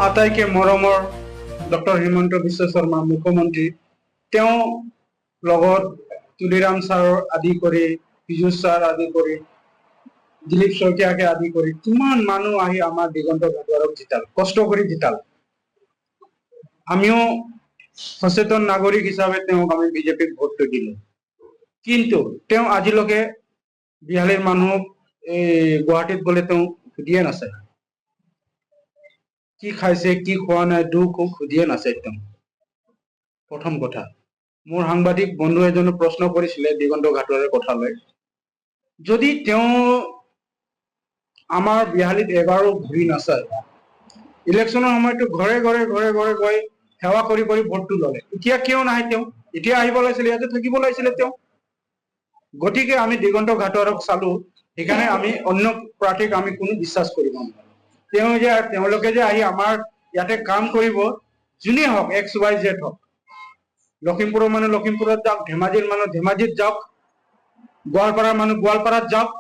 আটাইকে মৰমৰ ডক্টৰ হিমন্ত বিশ্ব শৰ্মা মুখ্যমন্ত্ৰী, তেওঁ লগত তুলিৰাম ছাৰৰ আদি কৰি পীযুষ ছাৰ আদি কৰি দিলীপ শইকীয়াকে আদি কৰি কিমান মানুহ আহি আমাৰ দিগন্ত ঘাটোৱাৰক জিতাল, কষ্ট কৰি জিতাল। আমিও সচেতন নাগৰিক হিচাপে তেওঁক আমি বিজেপিক ভোটটো দিলো, কিন্তু তেওঁ আজিলৈকে বিহালীৰ মানুহক গুৱাহাটীত গ'লে তেওঁ সুধিয়ে নাচায়, কি খাইছে কি খোৱা নাই দুখ সুধিয়ে নাচায় তেওঁ। প্ৰথম কথা, মোৰ সাংবাদিক বন্ধু এজনে প্ৰশ্ন কৰিছিলে দিগন্ত ঘাটোৱাৰৰ কথা লৈ, যদি তেওঁ আমাৰ বিহালীত এবাৰো ঘূৰি নাচায়, ইলেকশ্যনৰ সময়তো ঘৰে ঘৰে ঘৰে ঘৰে গৈ সেৱা কৰি কৰি ভোটটো ল'লে, এতিয়া কিয় নাহে তেওঁ? এতিয়া আহিব লাগিছিলে, ইয়াতে থাকিব লাগিছিলে তেওঁ। গতিকে আমি দিগন্ত ঘাটোৱাৰক চালো, সেইকাৰণে আমি অন্য প্ৰাৰ্থীক আমি কোনো বিশ্বাস কৰিব নোৱাৰো। তেওঁলোকে যে আহি আমাৰ ইয়াতে কাম কৰিব, যোনেই হওক XYZ হওক, লখিমপুৰৰ মানুহ লখিমপুৰত যাওক, ধেমাজিৰ মানুহ ধেমাজিত যাওক, গোৱালপাৰাৰ মানুহ গোৱালপাৰাত যাওক,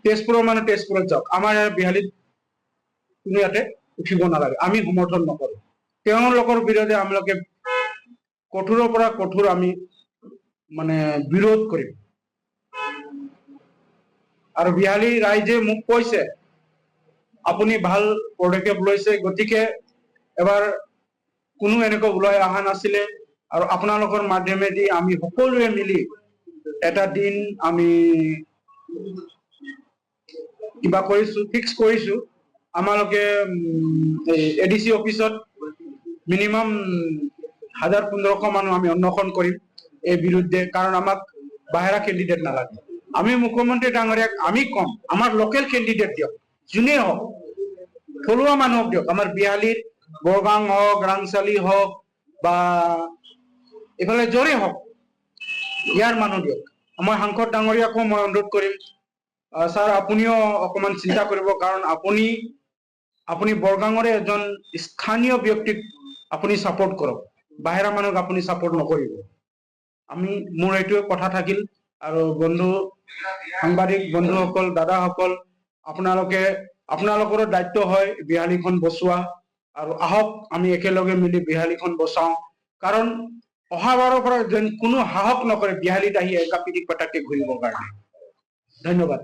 তেজপুৰৰ মানুহ তেজপুৰত যাওক, আমাৰ বিহালীত কোনো ইয়াতে উঠিব নালাগে, আমি সমৰ্থন নকৰো। তেওঁলোকৰ বিৰোধে আমালোকে কঠোৰৰ পৰা কঠোৰ আমি বিৰোধ কৰিম। আৰু বিহালী ৰাইজে মোক কৈছে আপুনি ভাল পদক্ষেপ লৈছে, গতিকে এবাৰ কোনো এনেকৈ ওলাই অহা নাছিলে, আৰু আপোনালোকৰ মাধ্যমেদি আমি সকলোৱে মিলি এটা দিন আমি কিবা কৰিছো, ফিক্স কৰিছো। আমালোকে ADC অফিসত মিনিমাম 1000-1500 মানুহ আমি অন্বেষণ কৰিম এই বিৰুদ্ধে, কাৰণ আমাক বাহিৰা কেণ্ডিডেট নালাগে। আমি মুখ্যমন্ত্ৰী ডাঙৰীয়াক আমি কম, আমাৰ লোকেল কেণ্ডিডেট দিয়ক, যোনে হওক, থলুৱা মানুহক দিয়ক, আমাৰ বিহালীত বৰগাং হওক, ৰাংচালি হওক বা এইফালে যৰে হওক, ইয়াৰ মানুহ দিয়ক। মই সাংসদ ডাঙৰীয়াকো মই অনুৰোধ কৰিম, ছাৰ আপুনিও অকমান চিন্তা কৰিব, কাৰণ আপুনি বৰগাঙৰে এজন স্থানীয় ব্যক্তিক আপুনি সাপোৰ্ট কৰক, বাহিৰা মানুহক আপুনি সাপোৰ্ট নকৰিব। মোৰ এইটোৱে কথা থাকিল। আৰু বন্ধু সাংবাদিক বন্ধুসকল, দাদাসকল, আপোনালোকৰো দায়িত্ব হয় বিহালীখন বচোৱা, আৰু আহক আমি একেলগে মিলি বিহালীখন বচাওঁ। কাৰণ অহাবাৰৰ পৰা যেন কোনো সাহস নকৰে বিহালীত আহি একাপিটি পটাকে ঘূৰিবৰ কাৰণে। ধন্যবাদ।